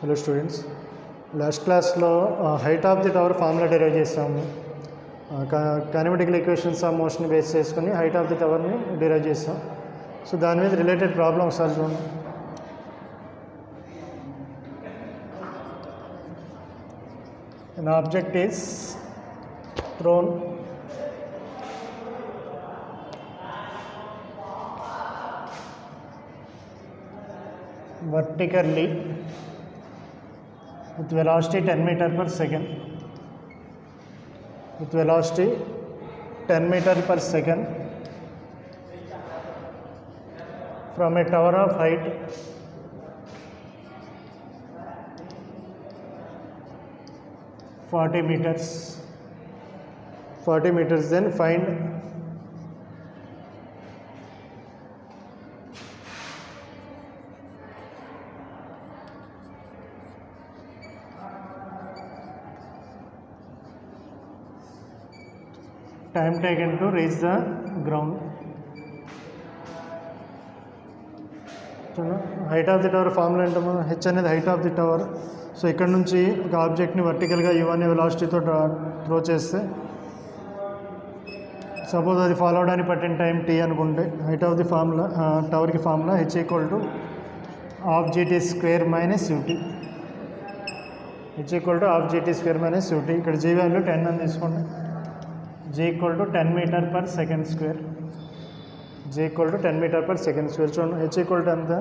Hello students, last క్లాస్లో height of the tower formula derive చేసాము. కైనెమాటికల్ equations of motion base చేసుకుని height of the టవర్ని derive చేసాం. So దాని మీద రిలేటెడ్ ప్రాబ్లం ఒకసారి చూడండి. An object is thrown vertically with velocity 10 meter per second. With velocity 10 meter per second from a tower of height 40 meters. 40 meters, then find time taken to reach the ground. Height of the tower formula ఏంటో H అనేది height of the tower. So ఇక్కడ నుంచి ఒక ఆబ్జెక్ట్ని వర్టికల్గా U అనే వెలాసిటీతో throw చేస్తే, సపోజ్ అది ఫాలో అవడానికి పట్టిన టైం టీ అనుకుంటే, హైట్ ఆఫ్ ది ఫార్ములా టవర్కి formula H equal to half G T square minus U T. H equal to half G T square minus U T. ఇక్కడ జీ వాల్యూ 10 అని తీసుకోండి. G equal to 10 metre per second square. G equal to 10 metre per second square. చూడండి, H equal to ఎంత?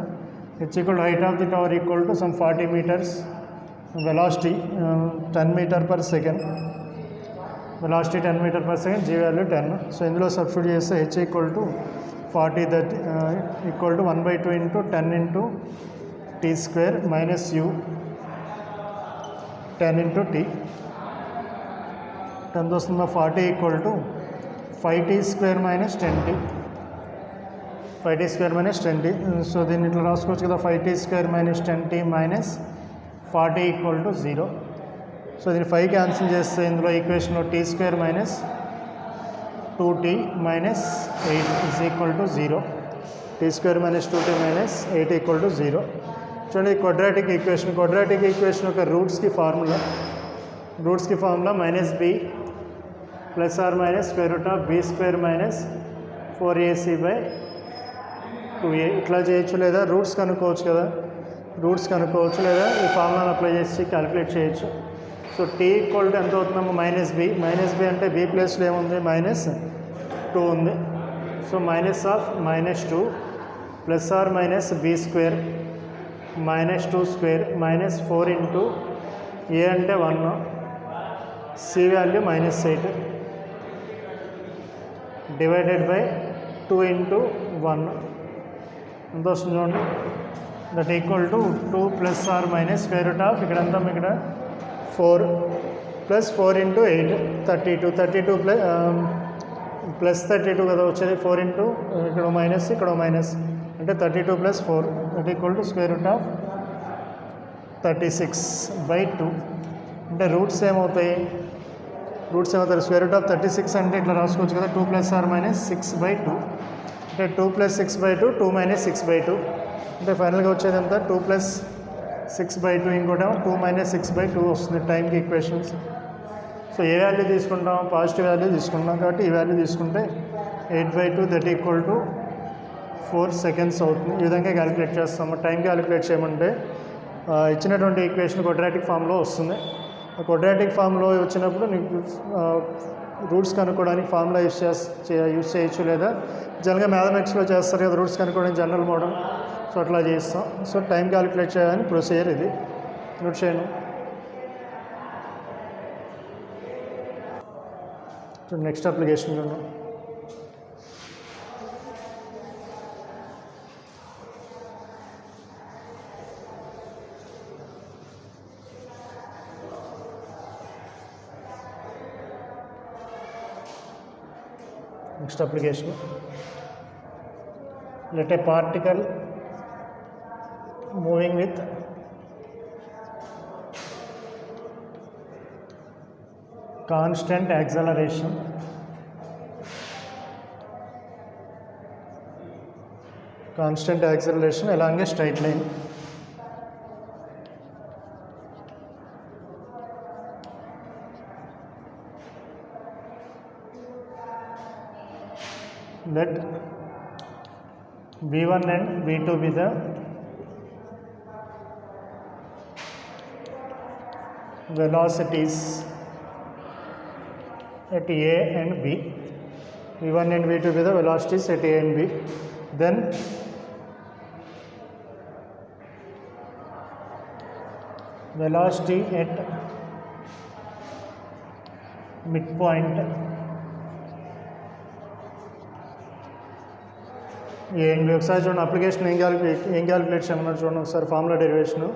H equal to height of the tower equal to some 40 meters, velocity 10 meter per second, velocity 10 meter per second, g value 10. So ఇందులో substitute చేస్తే h equal to 40 that equal to 1/2 into 10 into T square minus U 10 into T. 10 వస్తుంది. 40 equal to 5t square minus 10t. 5t square minus 10t. So దీన్ని ఇట్లా రాసుకోవచ్చు కదా, 5t square minus 10t minus 40 equal to 0. So దీన్ని 5 cancel చేస్తే ఇందులో ఈక్వేషన్లో T square minus 2t minus 8 is equal to 0. Tea square minus 2t minus 8 equal to 0. చూడండి, quadratic equation. Quadratic equation యొక్క రూట్స్కి formula minus B plus or minus square root of B square minus 4ac by 2a. ఇట్లా చేయొచ్చు, లేదా roots కనుక్కోవచ్చు కదా, లేదా ఈ ఫార్ములాను అప్లై చేసి క్యాలిక్యులేట్ చేయొచ్చు. సో టీ ఈక్వల్ టు ఎంత అవుతుందమ్మా? మైనస్ బి అంటే బి ప్లేస్లో ఏముంది? మైనస్ 2 ఉంది. So minus of minus 2 plus or minus B square minus 2 square minus 4 into A అంటే 1, C value minus 8 divided by 2 into 1 ఎంత వస్తుంది చూడండి. That equal to 2 plus or minus square root of ఇక్కడ ఎంత? ఇక్కడ 4 ప్లస్ 4 ఇంటూ 8 32 ప్లస్ 32 కదా వచ్చేది. 4 into ఇక్కడ మైనస్ అంటే 32 plus 4 that equal to square root of 36 by 2. అంటే రూట్స్ ఏమవుతాయి? స్క్వేర్ రూట్ ఆఫ్ 36 అంటే ఇట్లా రాసుకోవచ్చు కదా, 2 ప్లస్ ఆర్ మైనస్ 6 బై 2. అంటే 2 ప్లస్ 6 బై 2, 2 మైనస్ 6 బై 2. అంటే ఫైనల్గా వచ్చేది ఎంత? 2 ప్లస్ 6 బై 2, ఇంకోటేమో 2 మైనస్ 6 బై 2 వస్తుంది టైంకి ఈక్వేషన్స్. సో ఏ వాల్యూ తీసుకుంటాం? పాజిటివ్ వాల్యూ తీసుకుంటాం కాబట్టి ఈ వాల్యూ తీసుకుంటే 8/2 దట్ ఈక్వల్ టు 4 సెకండ్స్ అవుతుంది. ఈ విధంగా క్యాలిక్యులేట్ చేస్తాము. టైం క్యాలిక్యులేట్ చేయమంటే ఇచ్చినటువంటి ఈక్వేషన్ క్వాడ్రాటిక్ ఫామ్లో వస్తుంది. ఆ క్వాడ్రాటిక్ ఫామ్లో వచ్చినప్పుడు నీకు రూట్స్ కనుక్కోవడానికి ఫార్ములా యూస్ చేయొచ్చు, లేదా జనరల్గా మ్యాథమెటిక్స్లో చేస్తారు కదా రూట్స్ కనుక్కోవడానికి జనరల్ మోడల్. సో అట్లా చేస్తాం. సో టైం క్యాలిక్యులేట్ చేయడానికి ప్రొసీజర్ ఇది. నోట్ చేయను. నెక్స్ట్ అప్లికేషన్ చూడండి. Next application, let a particle moving with constant acceleration constant acceleration along a straight line. let v1 and v2 be the velocities at A and B. v1 and v2 be the velocities at A and B. Then velocity at midpoint ఏంటి ఒకసారి చూడండి application ఏం calculate చేయమన్నారు చూడండి ఒకసారి formula డెరివేషను.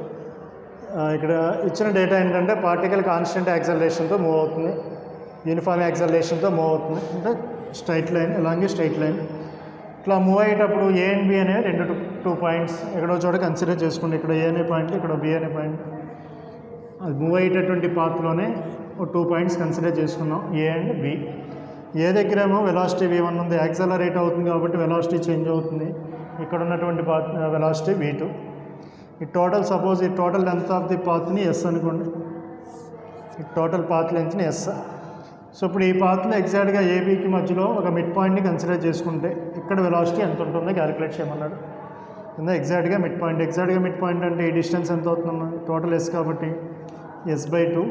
ఇక్కడ ఇచ్చిన data ఏంటంటే పార్టికల్ కాన్స్టెంట్ యాక్సలరేషన్తో మూవ్ అవుతుంది, యూనిఫామ్ యాక్సలరేషన్తో మూవ్ అవుతుంది, అంటే స్ట్రైట్ లైన్ అలాగే స్ట్రైట్ లైన్. ఇట్లా మూవ్ అయ్యేటప్పుడు ఏ అండ్ బి అనే టూ పాయింట్స్ ఎక్కడో చోట కన్సిడర్ చేసుకోండి. ఇక్కడ ఏ అనే పాయింట్, ఇక్కడ బి అనే పాయింట్. అది మూవ్ అయ్యేటటువంటి పాత్లోనే 2 పాయింట్స్ కన్సిడర్ చేసుకున్నాం, ఏ అండ్ బి. ఏ దగ్గరేమో వెలాసిటీ v1 ఉంది, యాక్సలరేట్ అవుతుంది కాబట్టి వెలాసిటీ చేంజ్ అవుతుంది. ఇక్కడ ఉన్నటువంటి పాత్ వెలాసిటీ v2. ఈ టోటల్ సపోజ్ ఈ టోటల్ లెంత్ ఆఫ్ ది పాత్ని ఎస్ అనుకోండి, ఈ టోటల్ పాత్ లెంత్ని ఎస్. సో ఇప్పుడు ఈ పాత్లో ఎగ్జాక్ట్గా ఏబీకి మధ్యలో ఒక మిడ్ పాయింట్ని కన్సిడర్ చేసుకుంటే ఇక్కడ వెలాసిటీ ఎంత ఉంటుందో క్యాలిక్యులేట్ చేయమన్నాడు. కింద ఎగ్జాక్ట్గా మిడ్ పాయింట్ అంటే ఈ డిస్టెన్స్ ఎంత అవుతుందన్న టోటల్ ఎస్ కాబట్టి s/2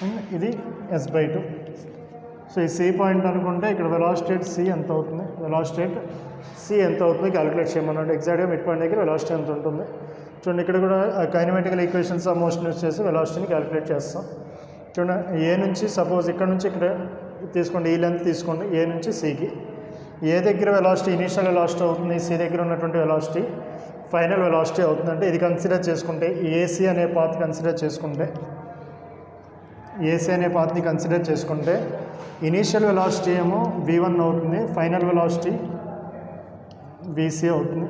అండ్ ఇది s/2. సో ఈ సి పాయింట్ అనుకుంటే ఇక్కడ వెలాసిటీ సి ఎంత అవుతుంది, క్యాలిక్యులేట్ చేయమన్నాడు. ఎగ్జాక్ట్గా మిడ్ పాయింట్ దగ్గర వెలాసిటీ ఎంత ఉంటుంది చూడండి. ఇక్కడ కూడా కైనమెటికల్ ఈక్వేషన్స్ ఆఫ్ మోషన్ యూస్ చేసి వెలాసిటీని క్యాలిక్యులేట్ చేస్తాం. చూడండి ఏ నుంచి సపోజ్ ఇక్కడ నుంచి ఇక్కడ తీసుకోండి, ఈ లెంత్ తీసుకోండి ఏ నుంచి సికి. ఏ దగ్గర వెలాసిటీ ఇనీషియల్ వెలాసిటీ అవుతుంది, సి దగ్గర ఉన్నటువంటి వెలాసిటీ ఫైనల్ వెలాసిటీ అవుతుంది. అంటే ఇది కన్సిడర్ చేసుకుంటే ఏసీ అనే పాత్ కన్సిడర్ చేసుకుంటే ఇనీషియల్ వెలాసిటీ ఏమో v1 అవుతుంది, ఫైనల్ వెలాసిటీ vc అవుతుంది.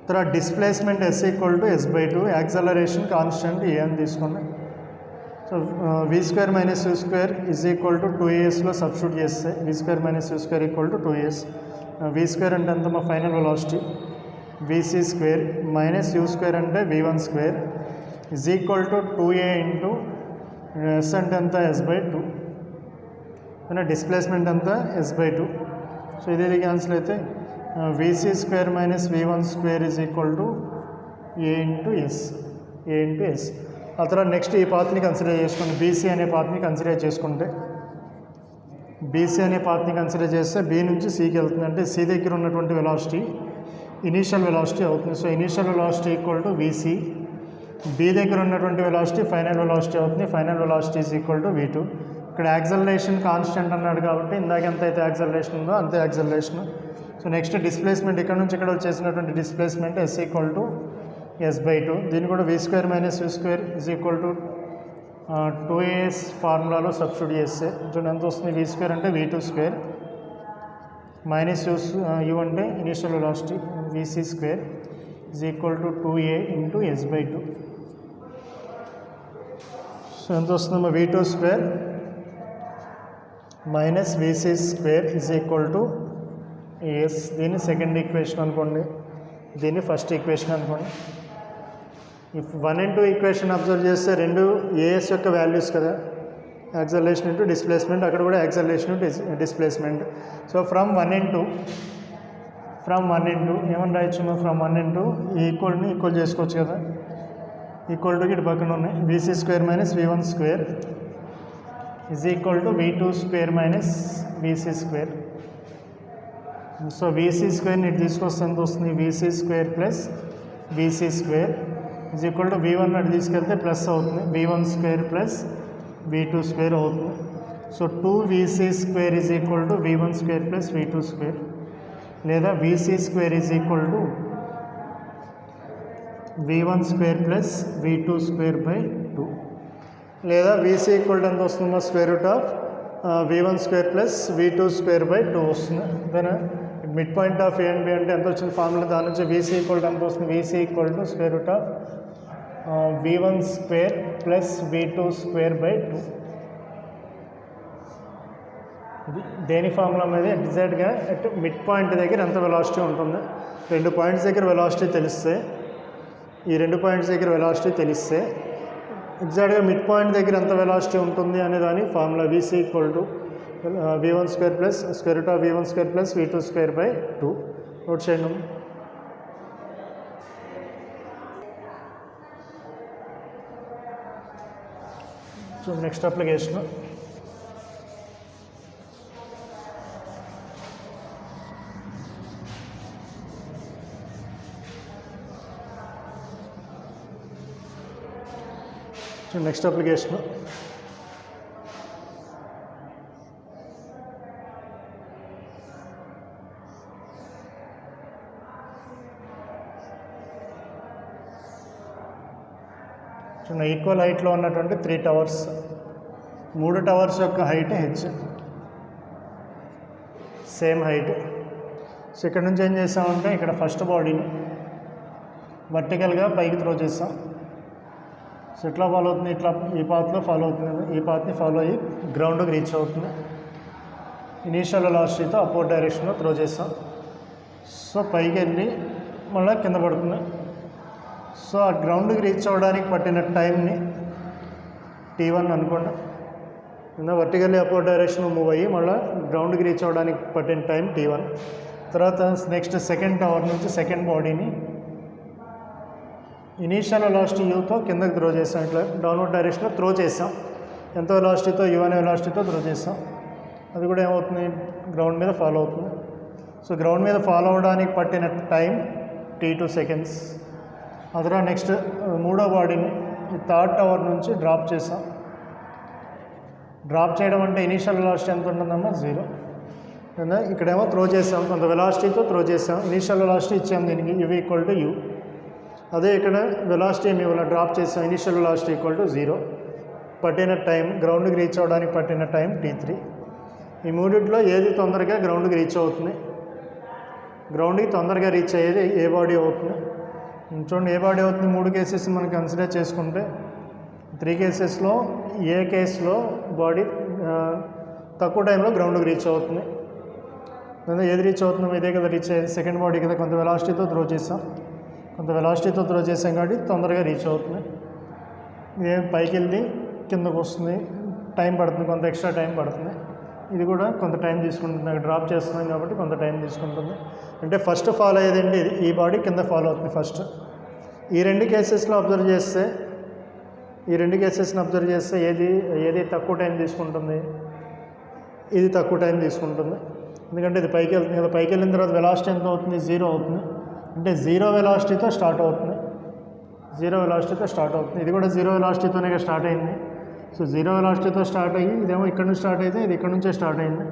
తర్వాత displacement s = s/2, acceleration constant A అని తీసుకోండి. So v² - u² 2as substitute చేస్తే v² - u² 2as. v² అంటే ఎంత మా ఫైనల్ వెలాసిటీ, vc² - u² అంటే v1² = 2a ఇంటూ s అంటే ఎంత s/2, అంటే డిస్ప్లేస్మెంట్ అంతా s/2. సో ఇది క్యాన్సిల్ అయితే vc² - v1² = a into s. ఆ తర్వాత నెక్స్ట్ ఈ పాత్ని కన్సిడర్ చేసుకోండి, బీసీ అనే పాత్ని కన్సిడర్ చేస్తే బి నుంచి సికి వెళ్తుంది. అంటే సి దగ్గర ఉన్నటువంటి వెలాసిటీ ఇనీషియల్ వెలాసిటీ అవుతుంది. So initial velocity = vc, B దగ్గర ఉన్నటువంటి వెలాసిటీ ఫైనల్ వెలాసిటీ అవుతుంది, ఫైనల్ వెలాసిటీ = v2. ఇక్కడ యాక్సలరేషన్ కాన్స్టెంట్ అన్నాడు కాబట్టి ఇందాక ఎంత అయితే యాక్సలరేషన్ ఉందో అంతే యాక్సలరేషన్. సో నెక్స్ట్ డిస్ప్లేస్మెంట్ ఇక్కడ నుంచి ఇక్కడ వచ్చేసినటువంటి డిస్ప్లేస్మెంట్ s = s/2. దీన్ని కూడా v² - u² = 2as ఫార్ములాలో సబ్స్టిట్యూట్ చేస్తే చూడండి ఎంత వస్తుంది, v² అంటే v2² మైనస్ u అంటే initial velocity vc² = 2a into s/2. So ఎంత వస్తుందమ్మా, v2² మైనస్ vc² = as. దీన్ని సెకండ్ ఈక్వేషన్ అనుకోండి, దీన్ని ఫస్ట్ ఈక్వేషన్ అనుకోండి. ఇఫ్ 1 and 2 ఈక్వేషన్ అబ్జర్వ్ చేస్తే రెండు ఏఎస్ యొక్క వాల్యూస్ కదా, యాక్సలరేషన్ ఇంటూ డిస్ప్లేస్మెంట్, అక్కడ కూడా acceleration displacement. So from 1 and 2 ఏమని రాయొచ్చు, ఫ్రమ్ 1 and 2 ఈక్వల్ చేసుకోవచ్చు కదా, ఈక్వల్ టు ఇటు పక్కన ఉన్నాయి vc² - v1² = v2² - vc². So vc² ఇటు తీసుకొస్తే ఎంత వస్తుంది, vc² + vc² v1 అటు తీసుకెళ్తే ప్లస్ అవుతుంది, v1² + v2² అవుతుంది. సో 2vc² = v1² + v2², లేదా vc² = v1² + v2²/2, లేదా vc = ఎంత వస్తుందో √v1² + v2²/2 వస్తుంది. Then mid point of A and B అంటే ఎంత వచ్చింది ఫార్ములా, దాని నుంచి vc = ఎంత వస్తుంది, vc = √v1² + v2²/2. ఇది దేని ఫార్ములా మీద ఎగ్జాక్ట్గా అట్ మిడ్ పాయింట్ దగ్గర ఎంత వెలాసిటీ ఉంటుంది, రెండు పాయింట్స్ దగ్గర వెలాసిటీ తెలిస్తే, ఈ రెండు పాయింట్స్ దగ్గర వెలాసిటీ తెలిస్తే ఎగ్జాక్ట్గా మిడ్ పాయింట్ దగ్గర ఎంత వెలాసిటీ ఉంటుంది అనే దాని formula vc = v1 square plus square root of v1 square plus v2 square by 2 note చేయండి. So next application next application equal హైట్లో ఉన్నటువంటి 3 టవర్స్, 3 టవర్స్ యొక్క height H, same height. So ఇక్కడ నుంచి ఏం చేసామంటే ఇక్కడ ఫస్ట్ బాడీని వర్టికల్గా పైకి త్రో చేస్తాం. సో ఎట్లా ఫాలో అవుతుంది, ఇట్లా ఈ పాత్లో ఫాలో అవుతుంది, ఈ పాత్ని ఫాలో అయ్యి గ్రౌండ్కి రీచ్ అవుతుంది. ఇనీషియల్ వెలాసిటీతో అపోజిట్ డైరెక్షన్లో త్రో చేస్తాం. సో పైకి వెళ్ళి మళ్ళీ కింద పడుతుంది. సో ఆ గ్రౌండ్కి రీచ్ అవ్వడానికి పట్టిన టైంని t1 అనుకోండి. కింద వర్టికల్లీ అపోజిట్ డైరెక్షన్ మూవ్ అయ్యి మళ్ళీ గ్రౌండ్కి రీచ్ అవ్వడానికి పట్టిన టైం t1. తర్వాత నెక్స్ట్ సెకండ్ టవర్ నుంచి సెకండ్ బాడీని ఇనీషియల్ వెలాసిటీ యూతో కిందకి త్రో చేస్తాం. ఇట్లా డౌన్వర్డ్ డైరెక్షన్లో త్రో చేస్తాం. ఎంత వెలాసిటీతో u అనే వెలాసిటీతో త్రో చేస్తాం. అది కూడా ఏమవుతుంది, గ్రౌండ్ మీద ఫాలో అవుతుంది. సో గ్రౌండ్ మీద ఫాలో అవడానికి పట్టిన టైం t2 సెకండ్స్. ఆ తర్వాత నెక్స్ట్ మూడో బాడీని ఈ థర్డ్ టవర్ నుంచి డ్రాప్ చేస్తాం. డ్రాప్ చేయడం అంటే ఇనీషియల్ వెలాసిటీ ఎంత ఉంటుందమ్మా, 0. ఇక్కడేమో త్రో చేస్తాం, కొంత వెలాసిటీతో త్రో చేస్తాం. ఇనీషియల్ వెలాసిటీ ఇచ్చాం దీనికి u = u. అదే ఇక్కడ వెలాసిటీ ఏమి ఇవ్వాలి, డ్రాప్ చేస్తాం. Initial velocity = 0. పట్టిన టైం, గ్రౌండ్కి రీచ్ అవ్వడానికి పట్టిన టైం t3. ఈ మూడిట్లో ఏది తొందరగా గ్రౌండ్కి రీచ్ అవుతుంది, గ్రౌండ్కి తొందరగా రీచ్ అయ్యేది ఏ బాడీ అవుతుంది. చూడండి ఏ బాడీ అవుతుంది, 3 కేసెస్ మనం కన్సిడర్ చేసుకుంటే 3 కేసెస్లో ఏ కేసులో బాడీ తక్కువ టైంలో గ్రౌండ్కి రీచ్ అవుతుంది. ఏది రీచ్ అవుతుందో ఇదే కదా రీచ్ అయ్యేది, సెకండ్ బాడీ కదా. కొంత వెలాసిటీతో త్రో చేస్తాం, కొంత వెలాసిటీతో త్రో చేసాం కాబట్టి తొందరగా రీచ్ అవుతుంది. ఇదేం పైకి వెళ్ళి కిందకు వస్తుంది, టైం పడుతుంది, కొంత ఎక్స్ట్రా టైం పడుతుంది. ఇది కూడా కొంత టైం తీసుకుంటుంది, అక్కడ డ్రాప్ చేస్తున్నాం కాబట్టి కొంత టైం తీసుకుంటుంది. అంటే ఫస్ట్ ఫాలో అయ్యేదండి ఈ బాడీ కింద ఫాలో అవుతుంది ఫస్ట్. ఈ రెండు కేసెస్లో అబ్జర్వ్ చేస్తే, ఈ రెండు కేసెస్ని అబ్జర్వ్ చేస్తే ఏది తక్కువ టైం తీసుకుంటుంది, ఇది తక్కువ టైం తీసుకుంటుంది. ఎందుకంటే ఇది పైకి వెళ్తుంది కదా, పైకి వెళ్ళిన తర్వాత వెలాసిటీ ఎంత అవుతుంది, 0 అవుతుంది. అంటే 0 వెలాసిటీతో స్టార్ట్ అవుతుంది, 0 వెలాసిటీతో స్టార్ట్ అవుతుంది. ఇది కూడా 0 వెలాసిటీతోనే స్టార్ట్ అయింది. సో 0 వెలాసిటీతో స్టార్ట్ అయ్యి ఇదేమో ఇక్కడ నుంచి స్టార్ట్ అయితే ఇది ఇక్కడ నుంచే స్టార్ట్ అయింది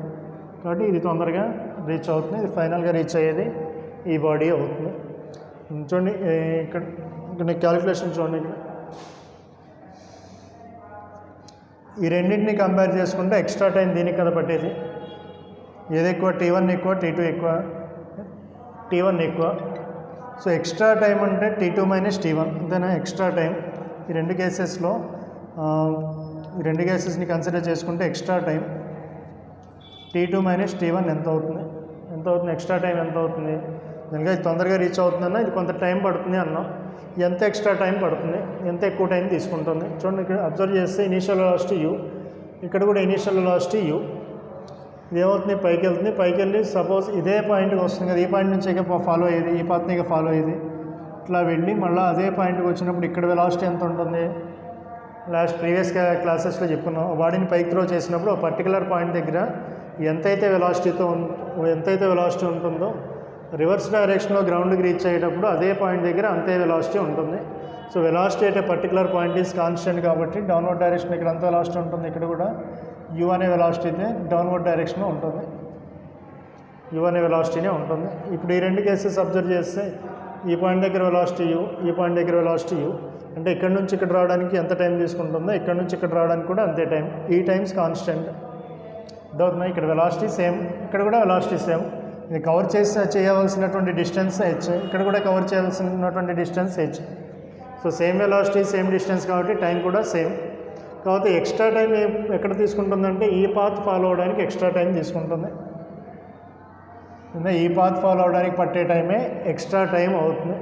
కాబట్టి ఇది తొందరగా రీచ్ అవుతుంది. ఇది ఫైనల్గా రీచ్ అయ్యేది ఈ బాడీ అవుతుంది. చూడండి ఇక్కడ క్యాలిక్యులేషన్ చూడండి. ఇక్కడ ఈ రెండింటిని కంపేర్ చేసుకుంటే ఎక్స్ట్రా టైం దీనికి కదా పట్టేది. ఏది ఎక్కువ, t1 ఎక్కువ, t2 ఎక్కువ, t1 ఎక్కువ. సో ఎక్స్ట్రా టైం అంటే t2 - t1 అంతేనా ఎక్స్ట్రా టైం. ఈ రెండు కేసెస్లో ఈ రెండు కేసెస్ని కన్సిడర్ చేసుకుంటే ఎక్స్ట్రా టైం t2 - t1 ఎంత అవుతుంది, ఎక్స్ట్రా టైం ఎంత అవుతుంది. దానిగా ఇది తొందరగా రీచ్ అవుతుందన్నా ఇది కొంత టైం పడుతుంది అన్నాం. ఎంత ఎక్స్ట్రా టైం పడుతుంది, ఎంత ఎక్కువ టైం తీసుకుంటుంది. చూడండి ఇక్కడ అబ్జర్వ్ చేస్తే ఇనీషియల్ వెలాసిటీ u, ఇక్కడ కూడా ఇనీషియల్ వెలాసిటీ u. ఇది ఏమవుతుంది, పైకి వెళ్తుంది. పైకి వెళ్ళి సపోజ్ ఇదే పాయింట్కి వస్తుంది కదా, ఈ పాయింట్ నుంచి ఇక ఫాలో అయ్యేది, ఈ పాత్ని ఇక ఫాలో అయ్యేది. ఇట్లా వెళ్ళి మళ్ళీ అదే పాయింట్కి వచ్చినప్పుడు ఇక్కడ వెలాసిటీ ఎంత ఉంటుంది, ప్రీవియస్ క్లాసెస్లో చెప్పుకున్నాం. బాడీని పైకి త్రో చేసినప్పుడు ఒక పర్టికులర్ పాయింట్ దగ్గర ఎంతైతే వెలాసిటీ ఉంటుందో రివర్స్ డైరెక్షన్లో గ్రౌండ్కి రీచ్ అయ్యేటప్పుడు అదే పాయింట్ దగ్గర అంతే వెలాసిటీ ఉంటుంది. సో వెలాసిటీ అయితే పర్టికులర్ పాయింట్ ఈజ్ కాన్స్టెంట్ కాబట్టి డౌన్వర్డ్ డైరెక్షన్ ఇక్కడ అంత వెలాసిటీ ఉంటుంది. ఇక్కడ కూడా u అనే వెలాసిటీనే డౌన్వర్డ్ డైరెక్షన్లో ఉంటుంది, u అనే వెలాసిటీనే ఉంటుంది. ఇప్పుడు ఈ రెండు కేసెస్ అబ్జర్వ్ చేస్తే ఈ పాయింట్ దగ్గర వెలాసిటీ u, ఈ పాయింట్ దగ్గర వెలాసిటీ u. అంటే ఇక్కడ నుంచి ఇక్కడ రావడానికి ఎంత టైం తీసుకుంటుందో ఇక్కడ నుంచి ఇక్కడ రావడానికి కూడా అంతే టైం. ఈ టైమ్స్ కాన్స్టెంట్ అవుతున్నాయి. ఇక్కడ వెలాసిటీ సేమ్, ఇక్కడ కూడా వెలాసిటీ సేమ్. ఇది కవర్ చేయవలసినటువంటి డిస్టెన్స్ h, ఇక్కడ కూడా కవర్ చేయాల్సినటువంటి distance h. So same velocity same distance కాబట్టి టైం కూడా సేమ్. కాబట్టి ఎక్స్ట్రా టైం ఎక్కడ తీసుకుంటుందంటే ఈ పాత్ ఫాలో అవడానికి ఎక్స్ట్రా టైం తీసుకుంటుంది. ఈ పాత్ ఫాలో అవడానికి పట్టే టైమే ఎక్స్ట్రా టైం అవుతుంది.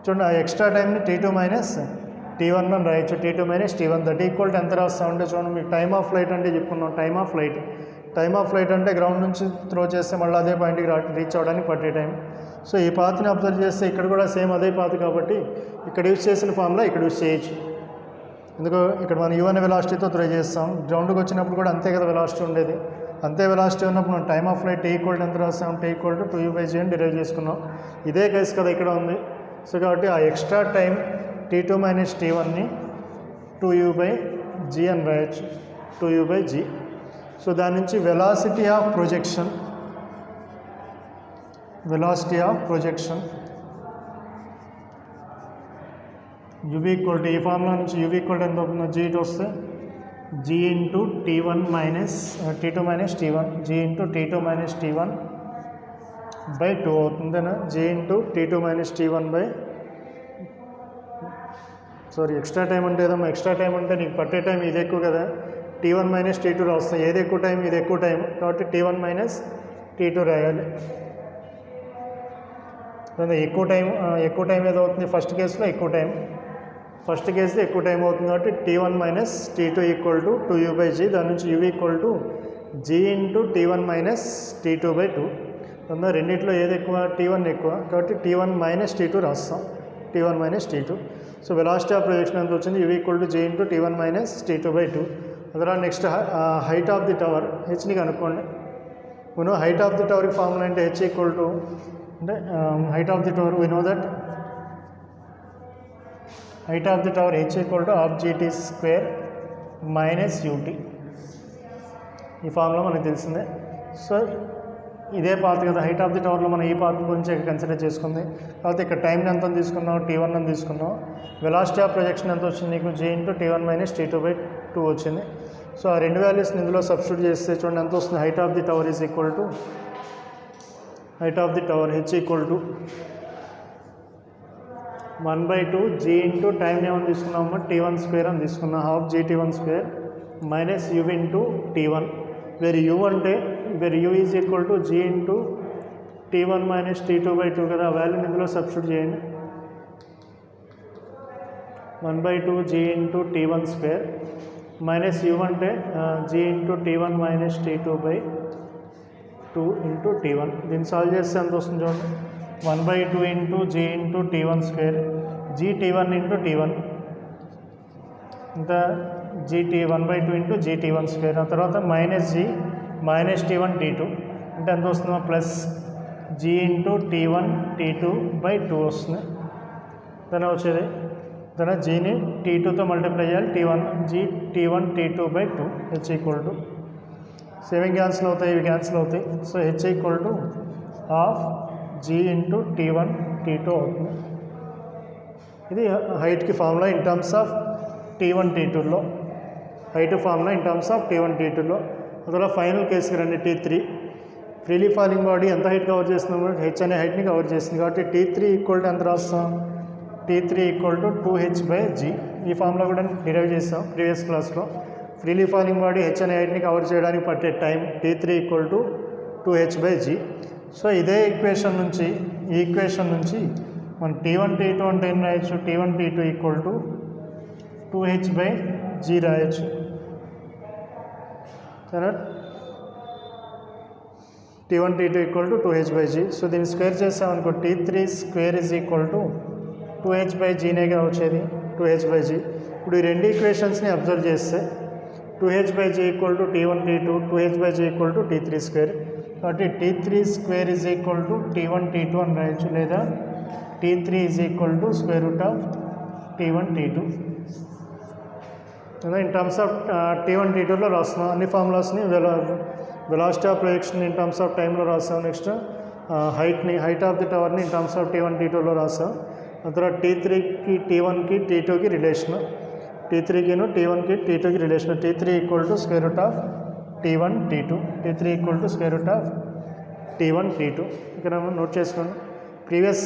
చూడండి ఆ ఎక్స్ట్రా టైంని t2 - t1 అని రాయొచ్చు. t2 - t1 that equal to ఎంత రాస్తామంటే చూడండి, మీకు టైమ్ ఆఫ్ ఫ్లైట్ అంటే చెప్పుకున్నాం. Time of flight time of flight అంటే గ్రౌండ్ నుంచి త్రో చేస్తే మళ్ళీ అదే పాయింట్కి రీచ్ అవ్వడానికి పట్టే టైం. సో ఈ పాత్ని అబ్జర్వ్ చేస్తే ఇక్కడ కూడా సేమ్ అదే పాత్ కాబట్టి ఇక్కడ యూజ్ చేసిన ఫార్ములా ఇక్కడ యూజ్ చేయొచ్చు. ఎందుకు ఇక్కడ మనం యూ అనే వెలాసిటీతో త్రో చేస్తాం, గ్రౌండ్కి వచ్చినప్పుడు కూడా అంతే కదా వెలాసిటీ ఉండేది. అంతే వెలాసిటీ ఉన్నప్పుడు మనం time of flight T equal ఎంత రాస్తాం, టీ ఈక్వల్ టు 2u/g అని డిరైవ్ చేసుకున్నాం. ఇదే కేసు కదా ఇక్కడ ఉంది. సో కాబట్టి ఆ ఎక్స్ట్రా టైం T2 - T1ని 2u/g అని రాయొచ్చు, 2u/g. సో దాని నుంచి velocity of projection u equal to, ఈ ఫార్ములా నుంచి u ఈక్వల్ టు ఎంత అవుతుందో g ఇటు వస్తే g into T2 - T1 g into T2 - T1 by 2 అవుతుందేనా. g into T2 - T1 by extra time అంటే ఏదమ్మా, ఎక్స్ట్రా టైం అంటే నీకు పట్టే టైం ఇది ఎక్కువ కదా, T1 - T2 రాస్తాం. ఏది ఎక్కువ టైం, ఇది ఎక్కువ టైం కాబట్టి T1 - T2 రాయాలి. ఎక్కువ టైం ఏదో అవుతుంది ఫస్ట్ కేసులో ఎక్కువ టైం అవుతుంది కాబట్టి T1 - T2 equal to 2u/g. దాని నుంచి u equal to g into T1 - T2 by 2. అందులో రెండింటిలో ఏది ఎక్కువ, T1 ఎక్కువ కాబట్టి T1 - T2 రాస్తాం, T1 - T2. So velocity of projection ఎంత వచ్చింది, u equal to g into T1 - T2 by 2. అందులో next height of the tower హెచ్ని కనుక్కోండి. మనం హైట్ ఆఫ్ ది టవర్కి ఫార్ములా అంటే h ఈక్వల్ టు అంటే height of the tower, we know that height of the tower h equal to half gt square minus ut. ఈ formula మనకు తెలిసిందే. So ఇదే పాత్ కదా, హైట్ ఆఫ్ ది టవర్లో మనం ఈ పాత్ గురించి కన్సిడర్ చేసుకుంది కాబట్టి ఇక్కడ టైంని ఎంత తీసుకున్నాం, T1 అని తీసుకున్నాం. వెలాసిటీ ఆఫ్ ప్రొజెక్షన్ ఎంత వచ్చింది నీకు, g into T1 - T2 by 2 వచ్చింది. సో ఆ రెండు వాల్యూస్ని ఇందులో సబ్స్టిట్యూట్ చేస్తే చూడండి ఎంత వస్తుంది. Height of the tower is equal to height of the tower h equal to 1/2 g into టైంని ఏమని తీసుకున్నాము, T1 స్క్వేర్ అని తీసుకున్నాం, half GT1 square minus u into T1 where u is equal to g into T1 - T2 by 2 కదా. ఆ వాల్యూని ఇందులో substitute చేయండి. 1/2 g into T1 square minus u అంటే g into T1 - T2 by 2 into T1. దీన్ని solve చేస్తే ఎంత వస్తుంది చూడండి, 1/2 into g into T1 square GT1 into T1 ఇంత GT 1/2 ఇంటూ GT1 స్క్వేర్. ఆ తర్వాత మైనస్ g - T1 T2 అంటే ఎంత వస్తుందో plus g into T1 T2 by 2 వస్తుంది. దాని వచ్చేది దాని జీని T2తో మల్టిప్లై చేయాలి, T1 T2 by 2 h equal to సేవింగ్ క్యాన్సిల్ అవుతాయి, ఇవి క్యాన్సిల్ అవుతాయి. So h equal to half g into T1 T2 అవుతుంది. ఇది హైట్కి formula in terms of T1 T2లో, height formula in terms of T1 T2లో. అందులో ఫైనల్ కేసుకి రండి, T3 ఫ్రీలీ ఫాలింగ్ బాడీ ఎంత హైట్ కవర్ చేస్తున్నాము, h అనే హైట్ని కవర్ చేస్తుంది కాబట్టి T3 ఈక్వల్ టు ఎంత రాస్తాం, T3 ఈక్వల్ టు 2h/g. ఈ ఫార్ములా కూడా డిరైవ్ చేస్తాం ప్రీవియస్ క్లాస్లో. ఫ్రీలీ ఫాలింగ్ బాడీ h అనే హైట్ని కవర్ చేయడానికి పట్టే time T3 equal to 2h/g. So ఇదే ఈక్వేషన్ నుంచి మనం T1 T2 అంటే ఏం రాయొచ్చు, T1 T2 equal to 2h/g రాయొచ్చు. సరే, T1 T2 equal to 2h/g. So దీన్ని స్క్వేర్ చేస్తామనుకో T3 square is equal to 2h/gనేగా వచ్చేది, 2h/g. ఇప్పుడు ఈ రెండు ఈక్వేషన్స్ని అబ్జర్వ్ చేస్తే 2h/g equal to T1 T2, 2h/g equal to T3 square. కాబట్టి T3 square is equal to T1 T2 అని రాయొచ్చు, లేదా T3 is equal to square root of T1 T2. In terms of T1 T2లో రాస్తున్నాం అన్ని ఫార్ములాస్ని. Velocity of projection in terms of టైంలో రాస్తాం. నెక్స్ట్ హైట్ ఆఫ్ ది టవర్ని ఇన్ టర్మ్స్ ఆఫ్ T1 T2లో రాస్తాం. ఆ తర్వాత T3కి T1కి T2కి రిలేషన్, T3కిను T1కి T2కి relation. T3 equal to square root of T1 T2, T3 equal to square root of T1 T2. ఇక్కడ నోట్ చేసుకోండి. ప్రీవియస్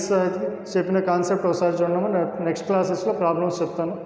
చెప్పిన కాన్సెప్ట్ ఒకసారి చూడము, నెక్స్ట్ క్లాసెస్లో ప్రాబ్లమ్స్ చెప్తాను.